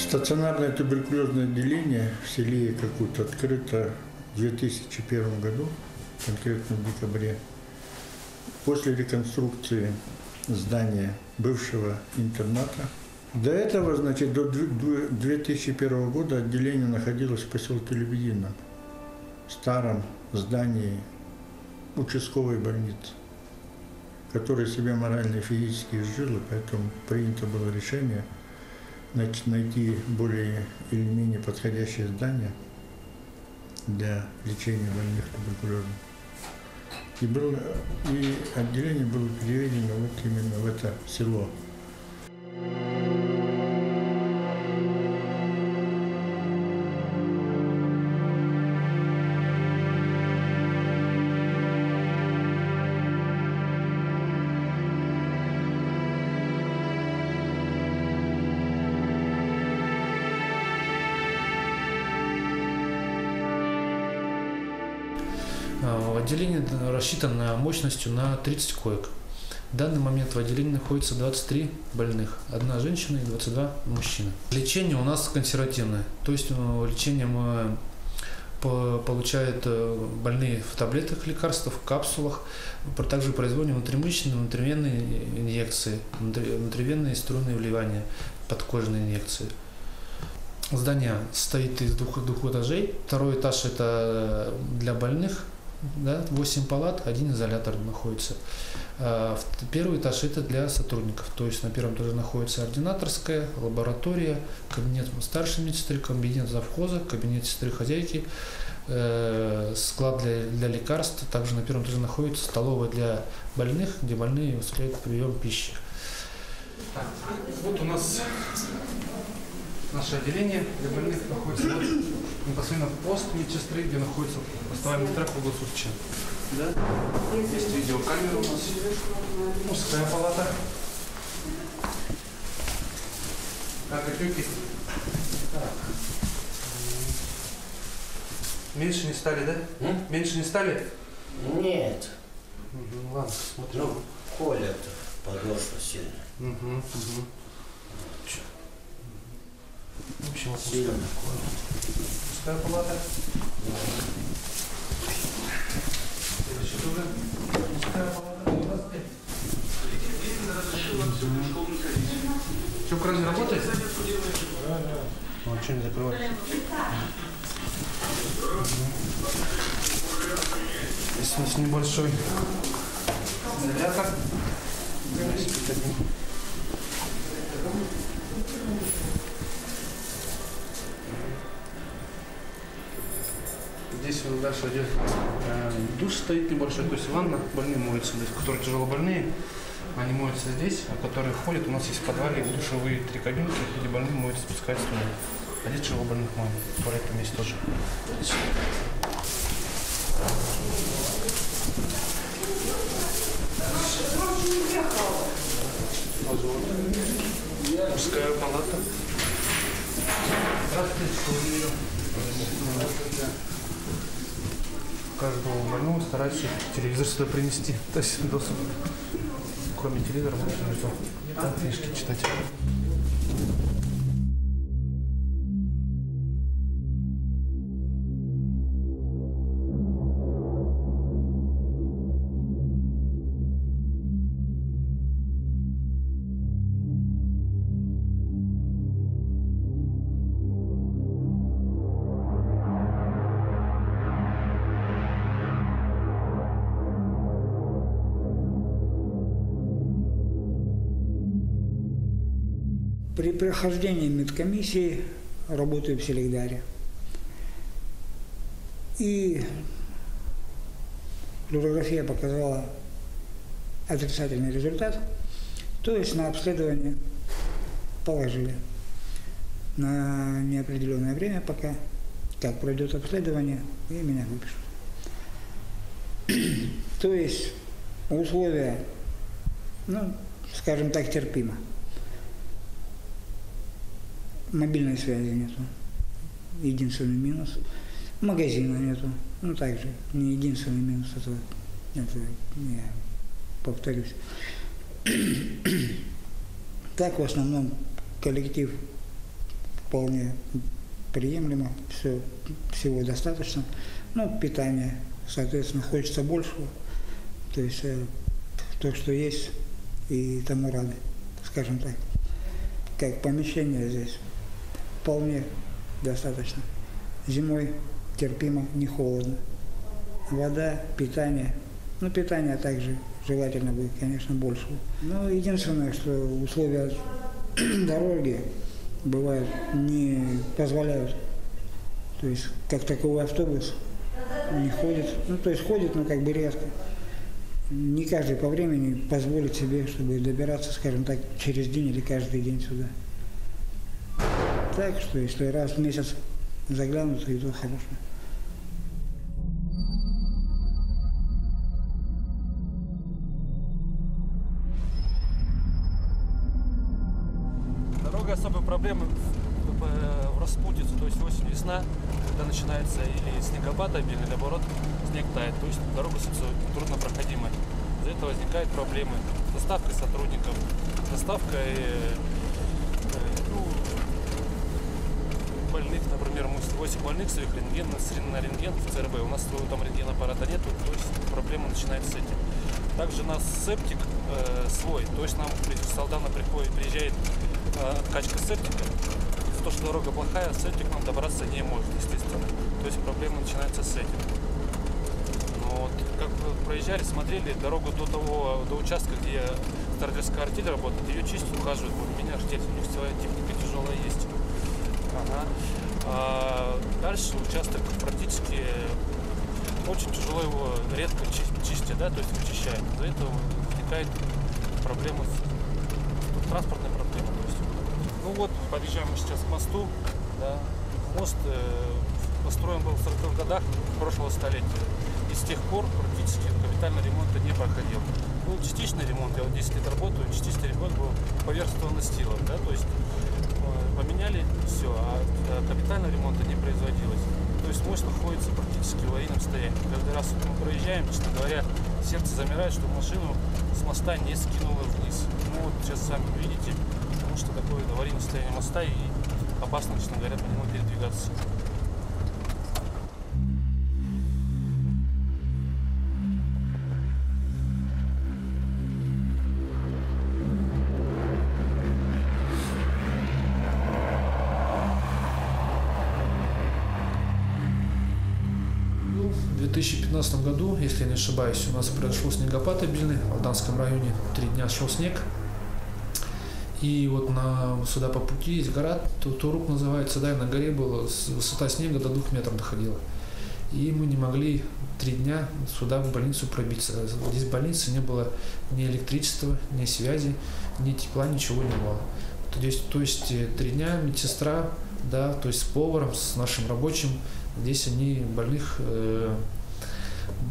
Стационарное туберкулезное отделение в селе Якокут открыто в 2001 году, конкретно в декабре, после реконструкции здания бывшего интерната. До этого, значит, до 2001 года отделение находилось в поселке Лебедином, в старом здании участковой больницы, которая себя морально и физически изжила, поэтому принято было решение найти более или менее подходящее здание для лечения больных туберкулезом. И отделение было переведено вот именно в это село. Отделение рассчитано мощностью на 30 коек. В данный момент в отделении находится 23 больных, 1 женщина и 22 мужчины. Лечение у нас консервативное, то есть лечение получают больные в таблетках, лекарствах, в капсулах, также производим внутримышечные, внутривенные инъекции, внутривенные струйные вливания, подкожные инъекции. Здание состоит из двух этажей. Второй этаж это для больных, да, 8 палат, 1 изолятор находится. Первый этаж это для сотрудников, то есть на первом этаже находится ординаторская, лаборатория, кабинет старшей медсестры, кабинет завхоза, кабинет сестры-хозяйки, склад для лекарств. Также на первом этаже находится столовая для больных, где больные осуществляют прием пищи. Вот у нас наше отделение для больных находится вот, непосредственно пост медсестры, где находится постовая медсестра круглосуточно. Да? Есть видеокамера у нас, мужская палата. Так, опеки. Так. Меньше не стали, да? Меньше не стали? Нет. Ладно, смотрим. Ну, колят подошва сильно. В общем, вот сильно колят. мужская палата. Что, кран работает? Да. Ну, а что не закрывается? Здесь у нас небольшой изолятор. Здесь у нас дальше идет душ стоит небольшой, то есть ванна, больные моются здесь, которые тяжело больные, они моются здесь, а которые ходят, у нас есть в подвале душевые 3 кабинки, где больные моются, спускаются туда. А здесь тяжело больных моют, туалет там есть тоже. Мужская палата. Здравствуйте. Каждого больного стараются телевизор сюда принести, то есть доступ, кроме телевизора, можно там книжки читать. При прохождении медкомиссии работаю в Селигдаре. И флюорография показала отрицательный результат, то есть на обследование положили на неопределенное время, пока как пройдет обследование, и меня выпишут. То есть условия, ну, скажем так, терпимо. Мобильной связи нету. Единственный минус. Магазина нету. Ну, также не единственный минус. Это я повторюсь. Так, в основном, коллектив вполне приемлемо, всего достаточно. Ну, питание, соответственно, хочется большего. То есть то, что есть, и тому рады, скажем так. Как помещение здесь вполне достаточно. Зимой терпимо, не холодно. Вода, питание. Ну, питание также желательно будет, конечно, больше. Но единственное, что условия дороги бывают не позволяют. То есть, как таковой автобус не ходит. Ну, то есть ходит, но как бы редко. Не каждый по времени позволит себе, чтобы добираться, скажем так, через день или каждый день сюда. Так что, если раз в месяц заглянуть, то и то хорошо. Дорога особой проблемы в распутице, то есть осень-весна, когда начинается или снегопад обильный, или наоборот снег тает, то есть дорога труднопроходимая. Из-за этого возникают проблемы с доставкой сотрудников, доставкой больных, например, мы 8 больных своих на рентген в ЦРБ, у нас там рентген-аппарата нету, то есть проблема начинается с этим. Также у нас септик свой, то есть нам Салдана приезжает откачка септика. Из-за того, что дорога плохая, септик нам добраться не может, естественно. То есть проблема начинается с этим. Но вот, как вы проезжали, смотрели дорогу до участка, где строительская артель работает, ее чистят, ухаживают, меня артель, у них своя техника тяжелая есть. Ага. А дальше участок практически очень тяжело, его редко чистят, да, то есть вычищают. Из-за этого возникает проблема, транспортная проблема. То есть. Ну вот, подъезжаем мы сейчас к мосту. Да. Мост построен был в 40-х годах прошлого столетия. И с тех пор практически капитального ремонта не проходил. Был частичный ремонт, я вот 10 лет работаю, частичный ремонт был поверхностного настила, да, то есть поменяли все, а капитального ремонта не производилось. То есть мост находится практически в аварийном состоянии. Каждый раз мы проезжаем, честно говоря, сердце замирает, что машину с моста не скинуло вниз. Ну вот сейчас сами видите, потому что такое аварийное состояние моста и опасно, честно говоря, по нему передвигаться. В 2015 году, если я не ошибаюсь, у нас произошел снегопад обильный в Алданском районе. 3 дня шел снег. И вот сюда по пути есть гора, Турук называется, да, и на горе была высота снега до 2 метров доходила. И мы не могли 3 дня сюда в больницу пробиться. Здесь в больнице не было ни электричества, ни связи, ни тепла, ничего не было. То есть 3 дня медсестра, да, то есть с поваром, с нашим рабочим, здесь они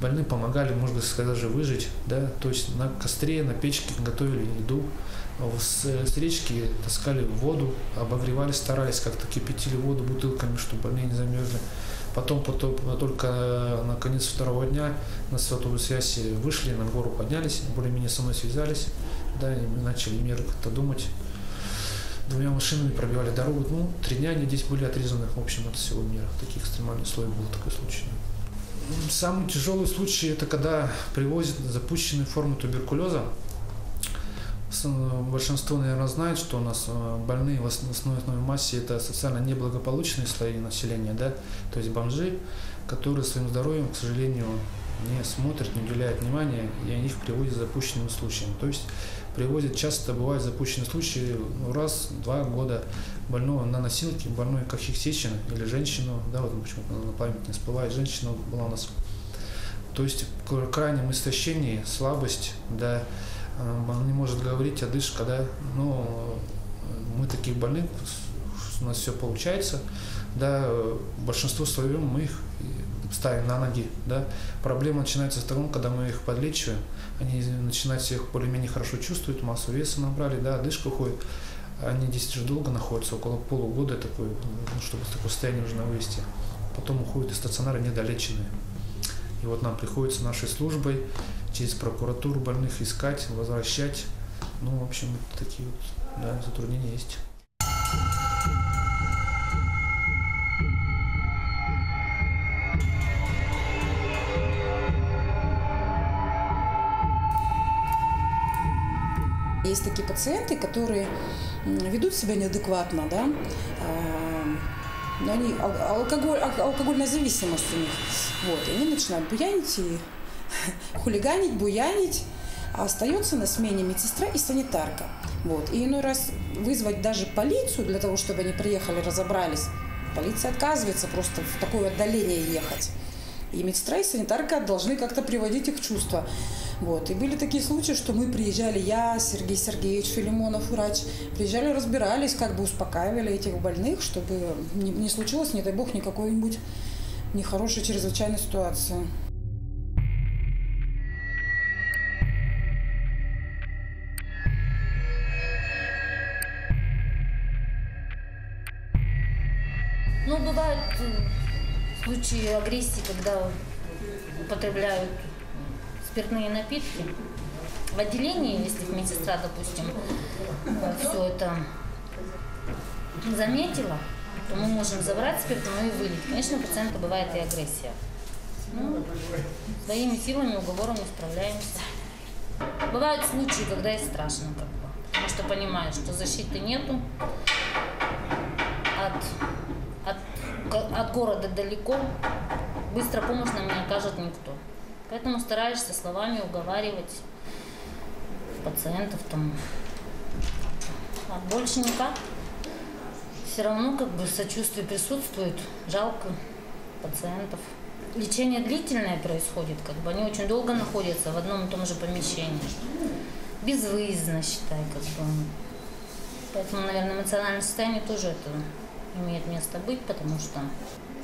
больным помогали, можно сказать, даже выжить, да, то есть на костре, на печке готовили еду, с речки таскали воду, обогревали, старались как-то кипятили воду бутылками, чтобы больные не замерзли. Потом только на конец 2-го дня на сотовую связь вышли, на гору поднялись, более-менее со мной связались, да, и мы начали меры как-то думать. 2 машинами пробивали дорогу. Ну, 3 дня они здесь были отрезаны, в общем, от всего мира. Таких экстремальных условий был такой случай. Самый тяжелый случай – это когда привозят запущенные формы туберкулеза. Большинство, наверное, знает, что у нас больные в основной массе – это социально неблагополучные слои населения, да? То есть бомжи, которые своим здоровьем, к сожалению, не смотрят, не уделяют внимания, и они их приводят с запущенными случаями. То есть привозят, часто бывают запущенные случаи, раз-два года больного на носилке, больной кахексичен или женщину, да, вот почему-то на память не всплывает, женщина была у нас. То есть в крайнем истощении, слабость, да, он не может говорить, одышка, да, но мы таких больных, у нас все получается, да, большинство своем мы их ставим на ноги, да. Проблема начинается с того, когда мы их подлечиваем, они начинают себя более-менее хорошо чувствуют, массу веса набрали, да, одышка уходит, они здесь же долго находятся, около полугода такой, чтобы в такое состояние нужно вывести, потом уходят из стационара недолеченные. И вот нам приходится нашей службой через прокуратуру больных искать, возвращать, ну, в общем, такие вот, да, затруднения есть. Есть такие пациенты, которые ведут себя неадекватно, да, но они, алкогольная зависимость у них. Вот, и они начинают буянить и хулиганить, буянить, а остается на смене медсестра и санитарка. Вот. И иной раз вызвать даже полицию для того, чтобы они приехали, разобрались. Полиция отказывается просто в такое отдаление ехать. И медсестра и санитарка должны как-то приводить их в чувство. Вот. И были такие случаи, что мы приезжали, я, Сергей Сергеевич Филимонов, врач, приезжали, разбирались, как бы успокаивали этих больных, чтобы не случилось, не дай бог, ни какой-нибудь нехорошей чрезвычайной ситуации. Ну, бывают случаи агрессии, когда употребляют спиртные напитки. В отделении, если медсестра, допустим, все это заметила, то мы можем забрать спиртное и вылить. Конечно, у пациента бывает и агрессия. Ну, своими силами, уговором не справляемся. Бывают случаи, когда и страшно, как бы, потому что понимаешь, что защиты нету, от города далеко, быстро помощь нам не окажет никто. Поэтому стараешься словами уговаривать пациентов там. А больше никак. Все равно как бы сочувствие присутствует, жалко пациентов. Лечение длительное происходит, как бы они очень долго находятся в одном и том же помещении. Безвыездно, считай, как бы. Поэтому, наверное, эмоциональное состояние тоже это имеет место быть, потому что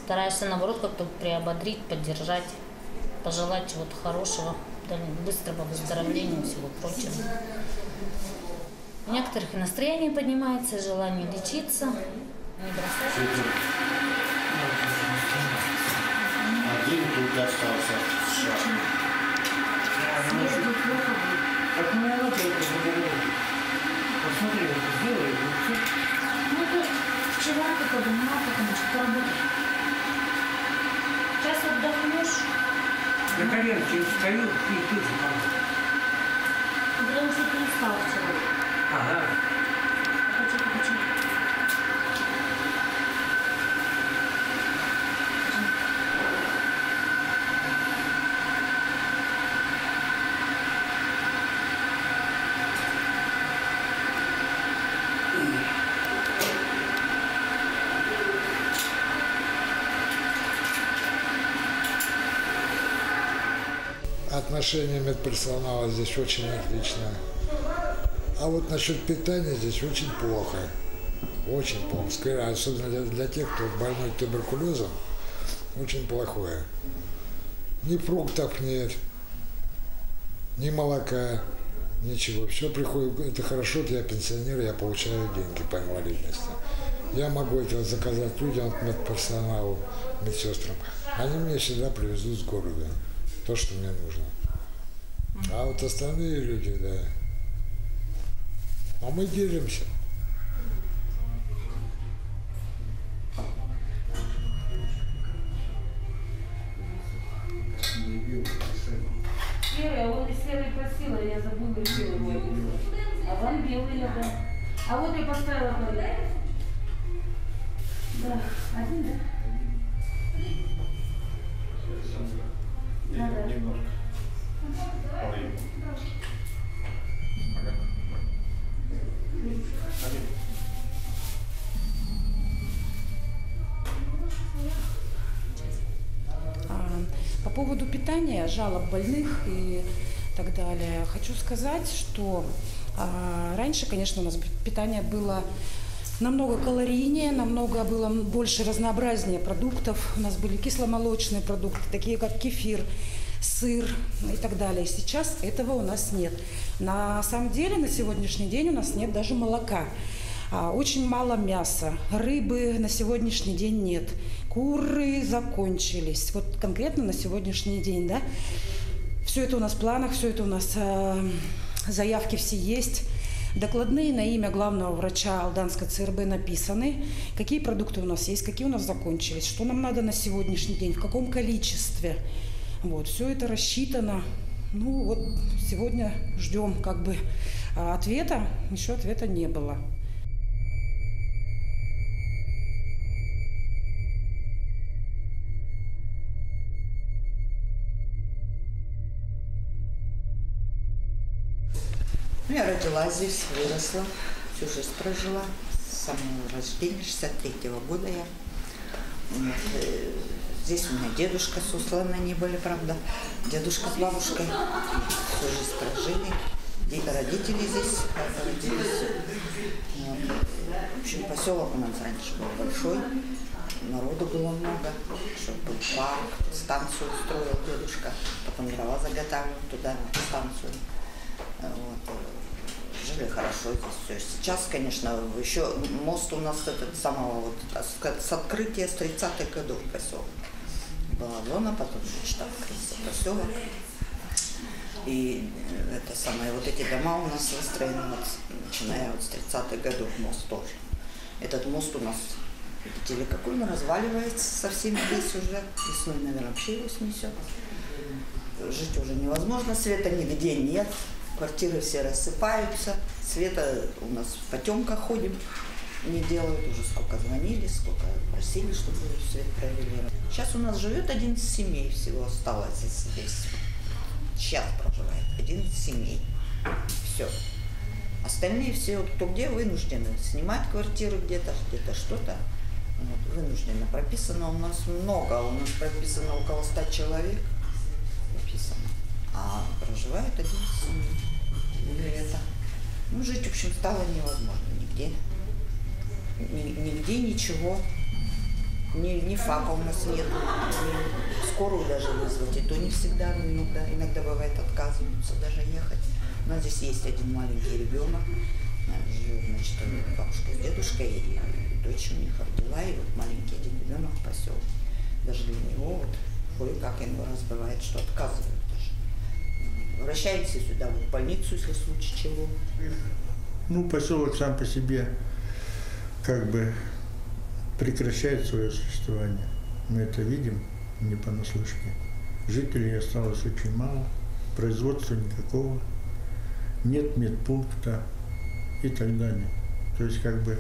стараешься, наоборот, как-то приободрить, поддержать, пожелать чего-то хорошего, быстрого выздоровления и всего прочего. У некоторых и настроение поднимается, и желание лечиться, не бросать. Один тут остался в шахте. Как меня надо это поговорить. Посмотри, вот сделай, и все. Ну, то вчера ты подумала, потому что поработаешь. Сейчас отдохнешь. Я коленки встаю и ты заходишь. Потому что ты устал вчера. Ага. Хочу. Отношение медперсонала здесь очень отличное. А вот насчет питания здесь очень плохо. Очень плохо. Особенно для тех, кто больной туберкулезом, очень плохое. Ни фруктов нет, ни молока, ничего. Все приходит, это хорошо, я пенсионер, я получаю деньги по инвалидности. Я могу это заказать людям, медперсоналу, медсестрам. Они мне всегда привезут с города то, что мне нужно. А вот остальные люди, да. А мы делимся. Серый, а вот и серый просила, я забыла белый мой. А вам белый я дам. А вот я поставила белый. Да, один, да? По поводу питания, жалоб больных и так далее, хочу сказать, что раньше, конечно, у нас питание было намного калорийнее, намного было больше разнообразнее продуктов. У нас были кисломолочные продукты, такие как кефир, сыр и так далее. Сейчас этого у нас нет. На самом деле на сегодняшний день у нас нет даже молока. Очень мало мяса, рыбы на сегодняшний день нет, куры закончились. Вот конкретно на сегодняшний день, да. Все это у нас в планах, все это у нас заявки все есть. Докладные на имя главного врача Алданской ЦРБ написаны, какие продукты у нас есть, какие у нас закончились, что нам надо на сегодняшний день, в каком количестве. Вот, все это рассчитано Ну вот сегодня ждем как бы ответа, еще ответа не было. Я родилась здесь, выросла, всю жизнь прожила, с самого рождения, 63-го года я. Вот. Здесь у меня дедушка с Услана не были, правда, дедушка с бабушкой, всю жизнь прожили, родители здесь родились. Вот. В общем, поселок у нас раньше был большой, народу было много, чтобы был парк, станцию строил дедушка, потом дрова заготавливал туда, станцию. Вот. Жили хорошо здесь все. Сейчас, конечно, еще мост у нас этот самого вот с открытия с 30-х годов поселок. Была зона, потом штаб поселок. И это самое, вот эти дома у нас выстроены, вот, начиная вот с 30-х годов, мост тоже. Этот мост у нас, видите ли, какой он разваливается совсем здесь уже. Весной, наверное, вообще его снесет. Жить уже невозможно, света нигде нет. Квартиры все рассыпаются, света у нас в потемках ходим, не делают, уже сколько звонили, сколько просили, чтобы свет провели. Сейчас у нас живет 11 семей всего осталось здесь. Сейчас проживает 11 семей. Все. Остальные все, вот, кто где, вынуждены снимать квартиру где-то, где-то что-то. Вот, вынуждены. Прописано у нас много, у нас прописано около 100 человек. Прописано. А проживает 11 семей. Это. Ну, жить, в общем, стало невозможно нигде. Нигде ничего. Ни ФАПа у нас нет. Скорую даже вызвать. И то не всегда, иногда бывает отказываются даже ехать. У нас здесь есть один маленький ребенок. Живет, значит, бабушка с дедушкой, и дочь у них родила, и вот маленький один ребенок в поселке. Даже для него вот кое-как иной раз бывает, что отказывают. Обращаемся сюда, в больницу, если в случае чего. Ну, поселок сам по себе как бы прекращает свое существование. Мы это видим не понаслышке. Жителей осталось очень мало, производства никакого, нет медпункта и так далее. То есть как бы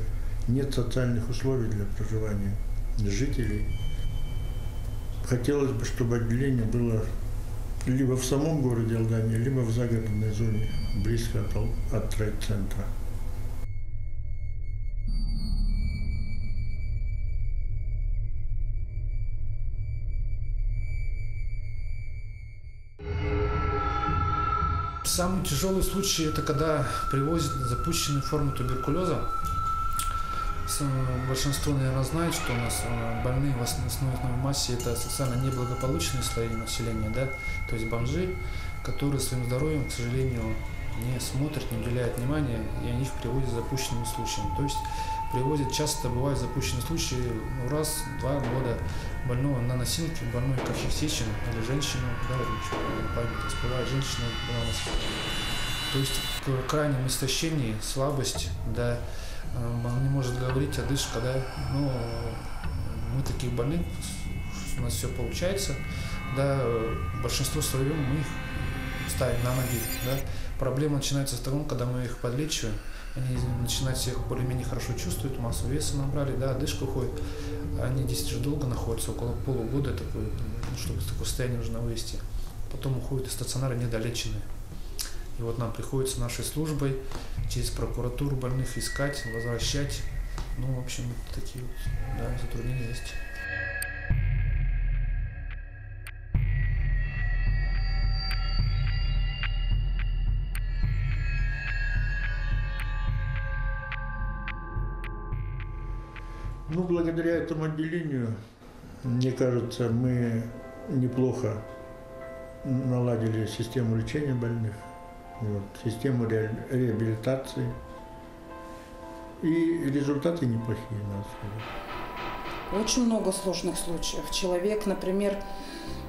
нет социальных условий для проживания жителей. Хотелось бы, чтобы отделение было либо в самом городе Алдане, либо в загородной зоне, близко от райцентра. Самый тяжелый случай – это когда привозят запущенные формы туберкулеза. Большинство, наверное, знает, что у нас больные в основной массе – это социально неблагополучные слои населения, да? То есть бомжи, которые своим здоровьем, к сожалению, не смотрят, не уделяют внимания, и они их привозят с запущенными случаями. То есть привозят, часто бывают запущенные случаи, раз, 2 года больного на носилке, больной кахексичен или женщину, да, память всплывает, женщина была на носилке. То есть в крайнем истощении, слабость, да, он не может говорить, одышка, да, но мы таких больных, у нас все получается, да, большинство своем мы их ставим на ноги, да. Проблема начинается с того, когда мы их подлечиваем, они начинают себя более-менее хорошо чувствуют, массу веса набрали, да, одышка уходит, они действительно долго находятся, около полугода, такой, чтобы такое состояние нужно вывести, потом уходят из стационара недолеченные. И вот нам приходится нашей службой через прокуратуру больных искать, возвращать. Ну, в общем, такие вот, да, затруднения есть. Ну, благодаря этому отделению, мне кажется, мы неплохо наладили систему лечения больных. Вот, систему реабилитации. И результаты неплохие, надо сказать. Очень много сложных случаев. Человек, например,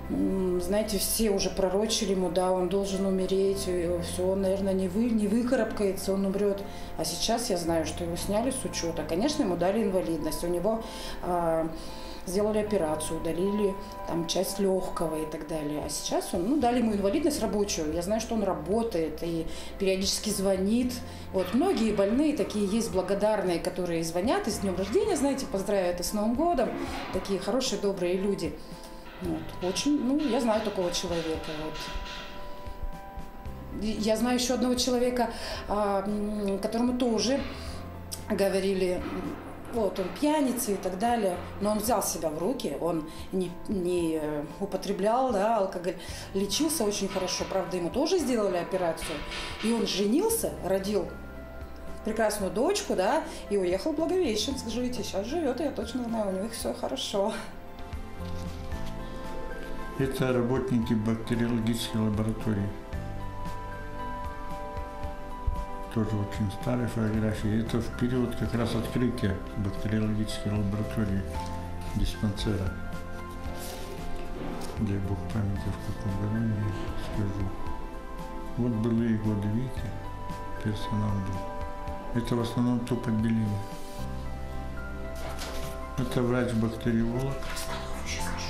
знаете, все уже пророчили ему, да, он должен умереть, все, он, наверное, не выкарабкается, он умрет. А сейчас я знаю, что его сняли с учета. Конечно, ему дали инвалидность. У него сделали операцию, удалили там часть легкого и так далее. А сейчас дали ему инвалидность рабочую. Я знаю, что он работает и периодически звонит. Вот многие больные такие есть благодарные, которые звонят и с днем рождения, знаете, поздравляют и с Новым годом. Такие хорошие, добрые люди. Вот. Очень, я знаю такого человека. Вот. Я знаю еще одного человека, которому тоже говорили, вот он пьяница и так далее, но он взял себя в руки, он не употреблял алкоголь, лечился очень хорошо, правда, ему тоже сделали операцию, и он женился, родил прекрасную дочку, и уехал в Благовещенск жить, и сейчас живет, я точно знаю, у них все хорошо. Это работники бактериологической лаборатории. Тоже очень старые фотографии. Это в период как раз открытия бактериологической лаборатории диспансера. Дай бог памяти, в каком году, не скажу. Вот былые годы, видите, персонал был. Это в основном топ-отделение. Это врач-бактериолог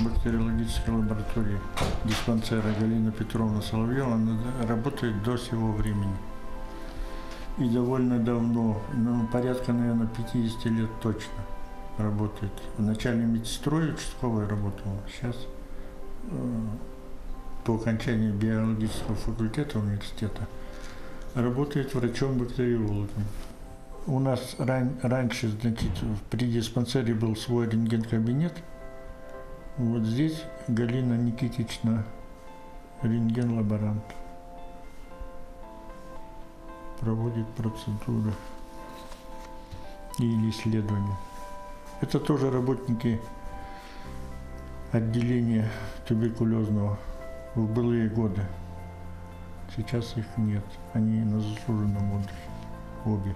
бактериологической лаборатории диспансера Галина Петровна Соловьева. Она работает до сего времени. И довольно давно, порядка, наверное, 50 лет точно работает. Вначале медсестрой участковой работала, сейчас по окончании биологического факультета университета работает врачом-бактериологом. У нас раньше, значит, при диспансере был свой рентген-кабинет. Вот здесь Галина Никитична, рентген-лаборант. Проводит процедуры или исследования. Это тоже работники отделения туберкулезного в былые годы. Сейчас их нет. Они на заслуженном отдыхе. Обе.